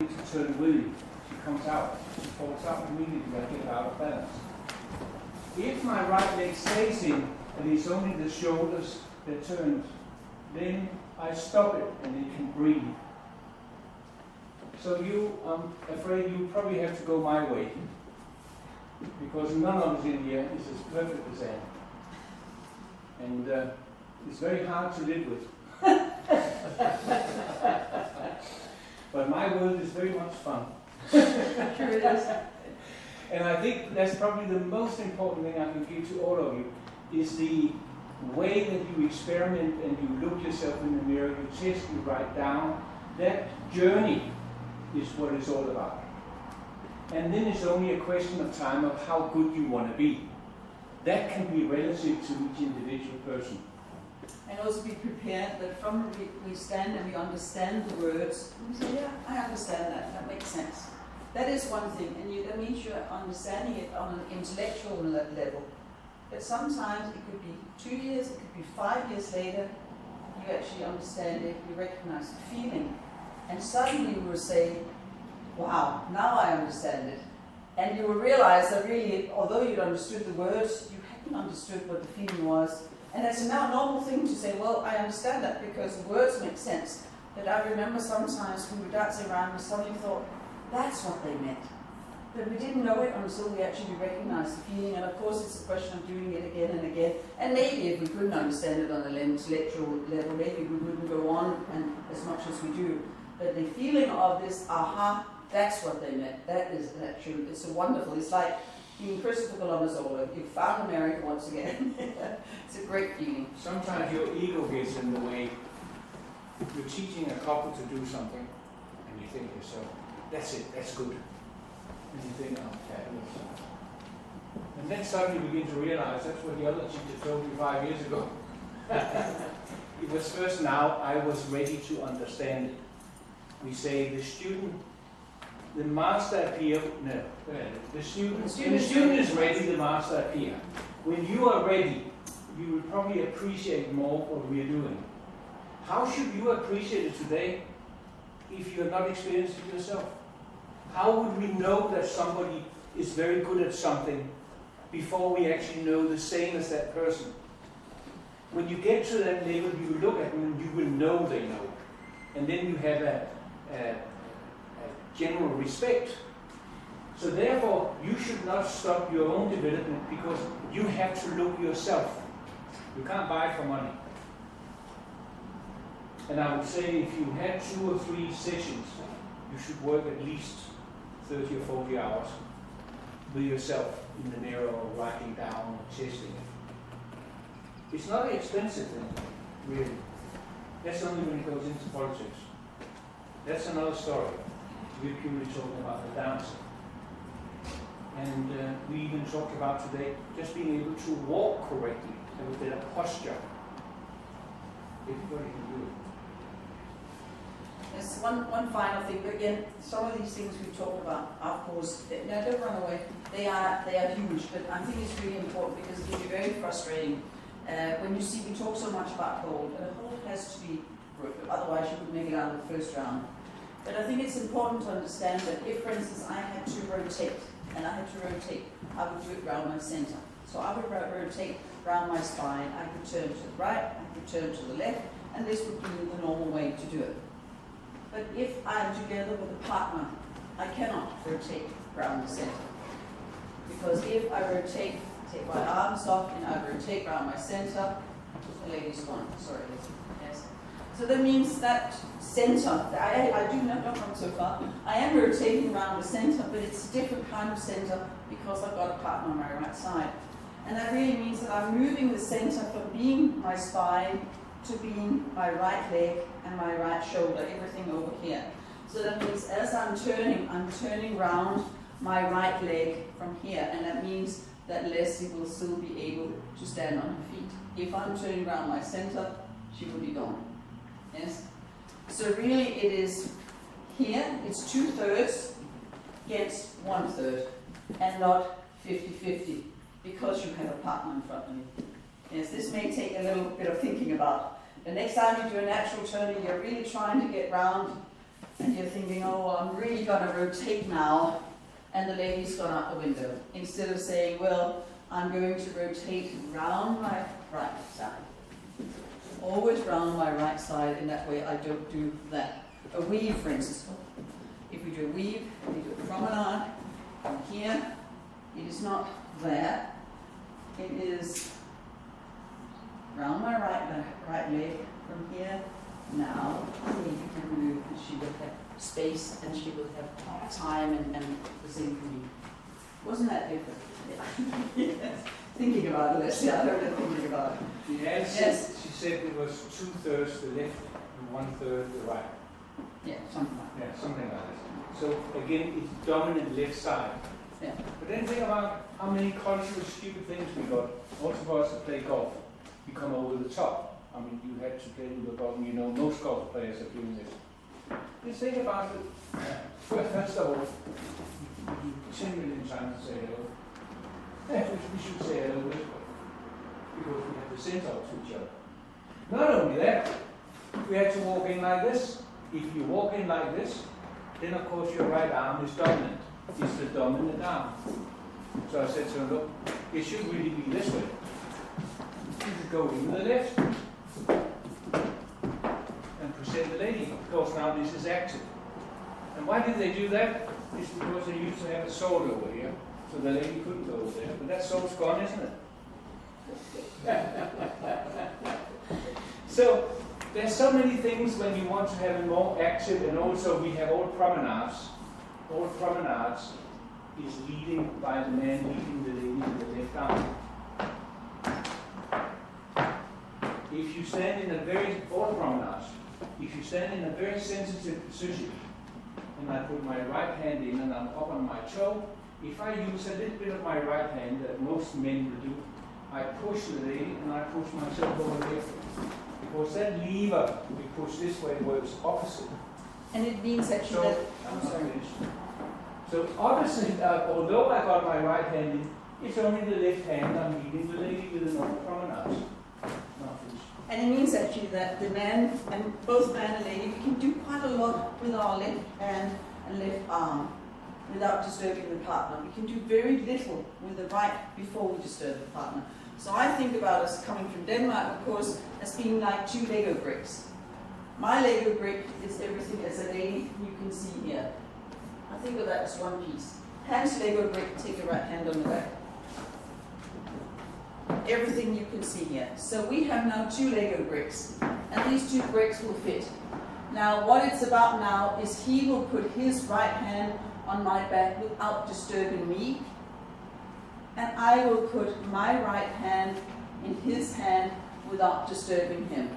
to turn wheelie. She comes out, she falls out immediately, I get out of balance. If my right leg stays in and it's only the shoulders that turn, then I stop it and it can breathe. So I'm afraid you probably have to go my way, because none of us in here is as perfect as Anne. And it's very hard to live with. But my world is very much fun. Sure it is. And I think that's probably the most important thing I can give to all of you, is the way that you experiment and you look yourself in the mirror, you test, you write down. That journey is what it's all about. And then it's only a question of time of how good you want to be. That can be relative to each individual person. And also be prepared that from we stand and we understand the words, and we say, yeah, I understand that, that makes sense. That is one thing, and that means you're understanding it on an intellectual level. But sometimes it could be 2 years, it could be 5 years later, you actually understand it, you recognize the feeling. And suddenly you will say, wow, now I understand it. And you will realize that really, although you'd understood the words, you hadn't understood what the feeling was. And it's now a normal thing to say, well, I understand that because the words make sense. But I remember sometimes when we were dancing around, we suddenly thought, that's what they meant. But we didn't know it until we actually recognized the feeling. And of course, it's a question of doing it again and again. And maybe if we couldn't understand it on an intellectual level, maybe we wouldn't go on and as much as we do. But the feeling of this, aha, that's what they meant. That is actually, it's a wonderful, it's like being Christopher Columbus all over. You found America once again. It's a great feeling. Sometimes your ego gets in the way. You're teaching a couple to do something, and you think to yourself, that's it, that's good. And you think, oh, fabulous. And then suddenly you begin to realize that's what the other teacher told you 5 years ago. It was first now I was ready to understand it. We say the student, the master appear. No, the student is ready, the master appear. When you are ready, you will probably appreciate more what we are doing. How should you appreciate it today if you are not experienced it yourself? How would we know that somebody is very good at something before we actually know the same as that person? When you get to that level, you look at them and you will know they know. And then you have a general respect. So therefore, you should not stop your own development because you have to look yourself. You can't buy for money. And I would say if you had 2 or 3 sessions, you should work at least 30 or 40 hours with yourself in the mirror or writing down or testing it. It's not an expensive thing, really. That's only when it goes into politics. That's another story. We're purely talking about the dancing. And we even talked about today just being able to walk correctly, have a better posture. Everybody can do it. There's one final thing, but again, some of these things we've talked about, of course, now don't run away, they are huge, but I think it's really important because it can be very frustrating. When you see, we talk so much about hold, and a hold has to be broken, otherwise you would make it out of the first round. But I think it's important to understand that if, for instance, I had to rotate, I would do it around my center. So I would rotate around my spine, I could turn to the right, I could turn to the left, and this would be the normal way to do it. But if I'm together with a partner, I cannot rotate around the center. Because if I rotate, take my arms off, and I rotate around my center, the ladies one, sorry, yes. So that means that center, I do not come so far, I am rotating around the center, but it's a different kind of center because I've got a partner on my right side. And that really means that I'm moving the center from being my spine to being my right leg and my right shoulder, everything over here. So that means as I'm turning round my right leg from here, and that means that Leslie will still be able to stand on her feet. If I'm turning around my center, she will be gone. Yes? So really it is here, it's 2/3 against 1/3, and not 50-50, because you have a partner in front of you. Yes, this may take a little bit of thinking about. The next time you do a natural turning, you're really trying to get round and you're thinking, oh, I'm really going to rotate now, and the lady's gone out the window. Instead of saying, well, I'm going to rotate round my right side. Always round my right side, in that way I don't do that. A weave, for instance. If we do a weave, we do a promenade from here. It is not there. It is round my right leg from here. Now, you can move, and she will have space, and she will have time, and the same for me. Wasn't that different? Yeah. Yes. Thinking about it, Leslie, I heard her thinking about it. Yes. She said it was 2/3 the left and 1/3 the right. Yeah, something like that. Yeah, something like that. So again, it's dominant left side. Yeah. But then think about how many cultural stupid things we got. Also for us to play golf, we come over the top. I mean, you had to play with the golf, and you know most golf players are doing this. Just think about it. First of all, you 10 million times to say hello. We should say hello this way, because we have to send out to each other. Not only that, we have to walk in like this. If you walk in like this, then of course your right arm is dominant. It's the dominant arm. So I said to him, look, it should really be this way. You should go in the left and present the lady. Of course now this is active. And why did they do that? It's because they used to have a sword over here, so the lady couldn't go over there. But that sword's gone, isn't it? So there's so many things when you want to have it more active, and also we have all promenades. All promenades is leading by the man leading the lady with the left arm. If you stand in a very, all promenades, if you stand in a very sensitive position, and I put my right hand in and I'm up on my toe, if I use a little bit of my right hand that most men will do, I push the lady and I push myself over here. Because that lever we push this way works opposite. And it means actually that... I'm sorry. So opposite, although I got my right hand in, it's only the left hand I'm leading the lady with a normal promenade. And it means actually that the man, and both man and lady, we can do quite a lot with our left hand and left arm without disturbing the partner. We can do very little with the right before we disturb the partner. So I think about us coming from Denmark, of course, as being like two Lego bricks. My Lego brick is everything as a lady you can see here. I think of that as one piece. Hans Lego brick, take your right hand on the back. Everything you can see here. So we have now two Lego bricks, and these two bricks will fit. Now what it's about now is he will put his right hand on my back without disturbing me, and I will put my right hand in his hand without disturbing him.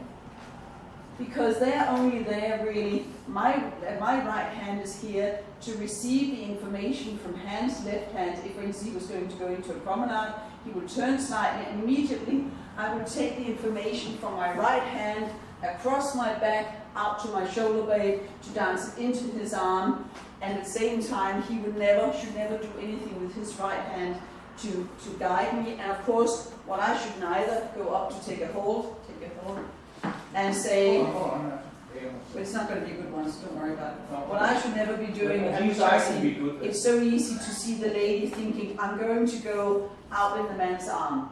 Because they're only there really, my right hand is here to receive the information from Hans' left hand. If, for instance, he was going to go into a promenade, he would turn slightly, and immediately I would take the information from my right hand across my back, out to my shoulder blade, to dance it into his arm, and at the same time he should never do anything with his right hand to guide me. And of course, what I should neither go up to take a hold, and say, but it's not going to be a good one, so don't worry about it. What I should never be doing, it's so easy to see the lady thinking, I'm going to go out in the man's arm.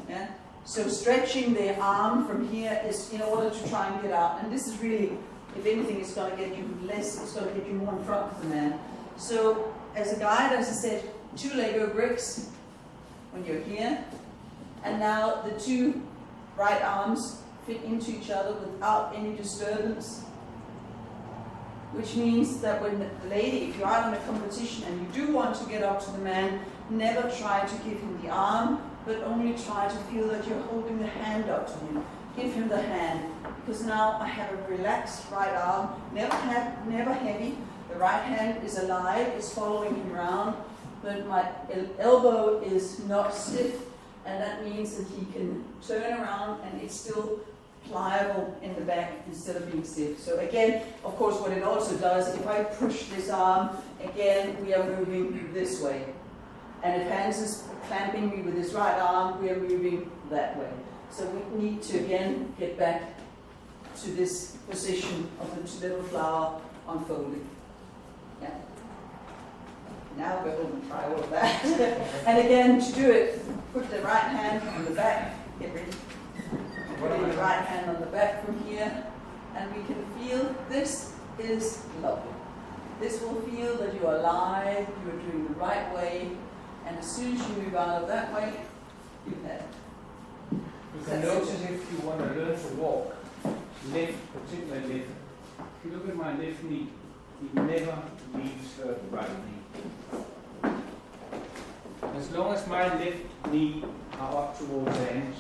Yeah? So stretching the arm from here is in order to try and get out. And this is really, if anything, it's going to get you less, it's going to get you more in front of the man. So as a guide, as I said, two Lego bricks when you're here. And now the two right arms fit into each other without any disturbance. Which means that when the lady, if you're out in a competition and you do want to get up to the man, never try to give him the arm, but only try to feel that you're holding the hand up to him. Give him the hand, because now I have a relaxed right arm, never heavy. The right hand is alive, is following him around, but my elbow is not stiff, and that means that he can turn around and it's still pliable in the back instead of being stiff. So again, of course, what it also does, if I push this arm, again, we are moving this way. And if Hans is clamping me with his right arm, we are moving that way. So we need to, again, get back to this position of the little flower unfolding. Yeah. Now go home and try all of that. And again, to do it, put the right hand on the back, get ready. Put the right hand on the back from here, and we can feel this is lovely. This will feel that you are alive, you are doing the right way, and as soon as you move out of that way, you have. You can notice if you want to learn to walk, lift, particularly lift. If you look at my left knee, it never leaves the right knee. As long as my left knee are up towards the ends,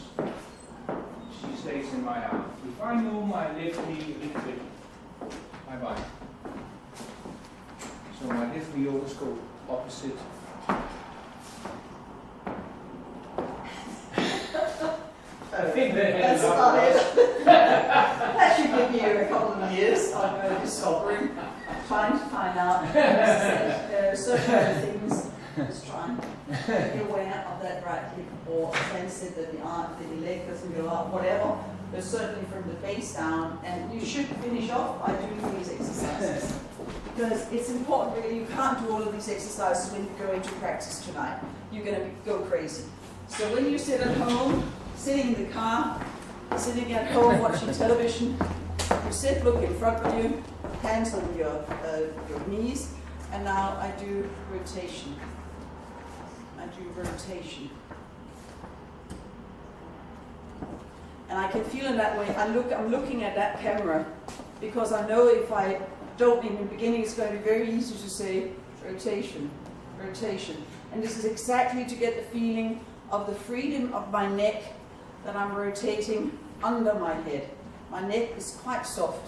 she stays in my arm. If I move my left knee a little bit, bye-bye. So my left knee always go opposite. I think that's about it. That should give you a couple of years of discovering, trying to find out. There are certain other things. Just trying to be aware of that right hip, or sense it that the arm, the leg doesn't go up, whatever. But certainly from the face down, and you should finish off by doing these exercises. Because it's important, really, you can't do all of these exercises when you go into practice tonight. You're going to go crazy. So when you sit at home, sitting in the car, sitting at home watching television, you sit, look in front of you, hands on your knees, and now I do rotation. And I can feel in that way, I'm looking at that camera, because I know if I don't, in the beginning it's going to be very easy to say rotation. And this is exactly to get the feeling of the freedom of my neck, that I'm rotating under my head. My neck is quite soft.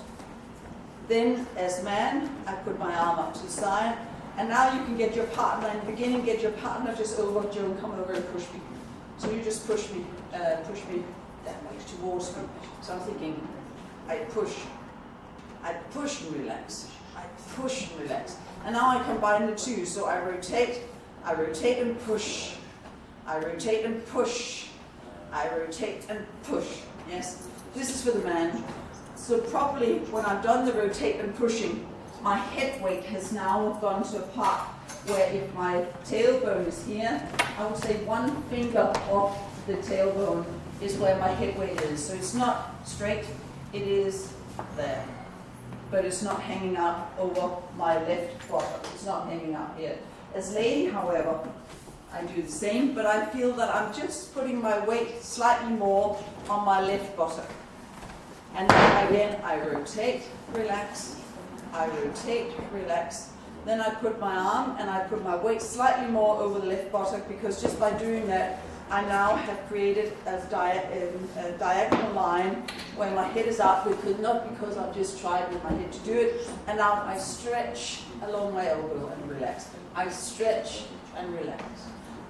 Then, as man, I put my arm up to the side, and now you can get your partner, in the beginning, get your partner just over, Joan, come over and push me. So you just push me that way towards me. So I'm thinking, I push and relax. I push and relax. And now I combine the two, so I rotate and push. I rotate and push. I rotate and push. Yes? This is for the man. So properly, when I've done the rotate and pushing, my head weight has now gone to a part where if my tailbone is here, I would say one finger off the tailbone is where my head weight is. So it's not straight, it is there. But it's not hanging out over my left bottom. It's not hanging out here. As lady, however, I do the same, but I feel that I'm just putting my weight slightly more on my left bottom. And then again, I rotate, relax. I rotate, relax. Then I put my arm and I put my weight slightly more over the left buttock, because just by doing that, I now have created a diagonal line where my head is up, not because I've just tried with my head to do it. And now I stretch along my elbow and relax. I stretch and relax.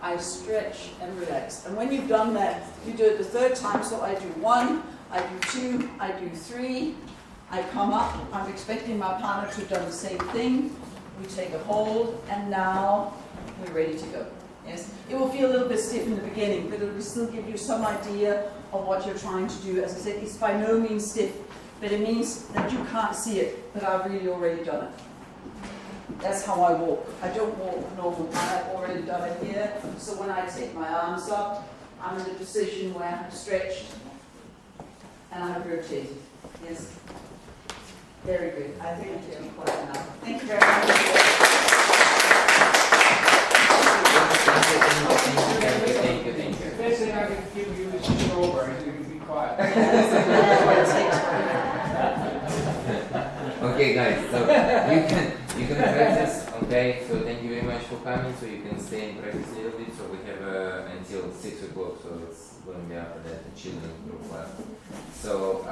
I stretch and relax. And when you've done that, you do it the third time. So I do 1, I do 2, I do 3. I come up, I'm expecting my partner to have done the same thing. We take a hold, and now we're ready to go. Yes, it will feel a little bit stiff in the beginning, but it will still give you some idea of what you're trying to do. As I said, it's by no means stiff, but it means that you can't see it, but I've really already done it. That's how I walk. I don't walk normal, I've already done it here. So when I take my arms up, I'm in a position where I'm stretched and I'm rotated. Yes. Very good. I think I'm doing quite enough. Thank you very much. Thank you. The best thing I can give you is strawberries, you can be quiet. Okay, guys, so you can practice. Okay, so thank you very much for coming. So you can stay and practice a little bit. So we have until 6 o'clock. So it's going to be after that the children group class. So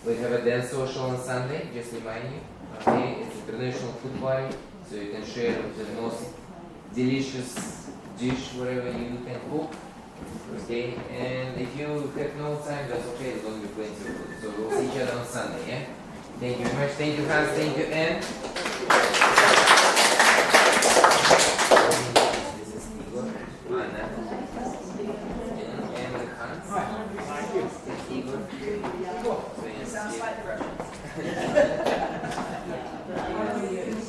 we have a dance social on Sunday. Just remind you. Okay, it's international food party. So you can share the most delicious dish whatever you can cook. Okay, and if you have no time, that's okay. There's going to be plenty of food. So we'll see each other on Sunday. Yeah. Thank you very much. Thank you, Hans. Thank you, Anne.